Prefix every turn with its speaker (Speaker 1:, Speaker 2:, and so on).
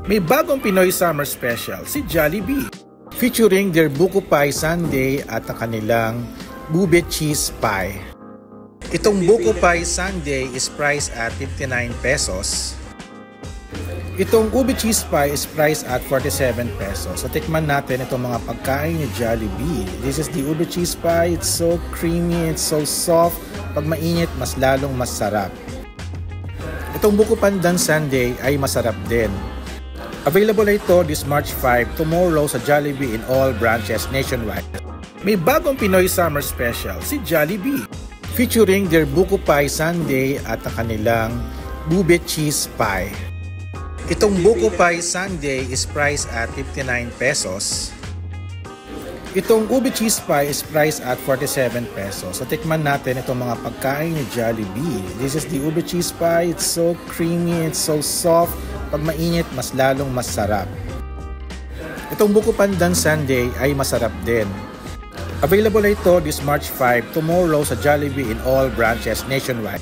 Speaker 1: May bagong Pinoy Summer Special, si Jollibee, featuring their Buko Pie Sundae at ang kanilang Ube Cheese Pie. Itong Buko Pie Sundae is priced at 59 pesos. Itong Ube Cheese Pie is priced at 47 pesos. So tikman natin itong mga pagkain ni Jollibee. This is the Ube Cheese Pie. It's so creamy, it's so soft. Pag mainit, mas lalong masarap. Itong Buko Pandan Sundae ay masarap din. Available na ito this March 5 tomorrow sa Jollibee in all branches nationwide. May bagong Pinoy Summer Special, si Jollibee, featuring their Buko Pie Sundae at ang kanilang Ube Cheese Pie. Itong Buko Pie Sundae is priced at 59 pesos. Itong Ube Cheese Pie is priced at 47 pesos. So tikman natin itong mga pagkain ni Jollibee. This is the Ube Cheese Pie. It's so creamy, it's so soft. Pag mainit, mas lalong masarap. Itong Buko Pandan Sundae ay masarap din. Available na ito this March 5 tomorrow sa Jollibee in all branches nationwide.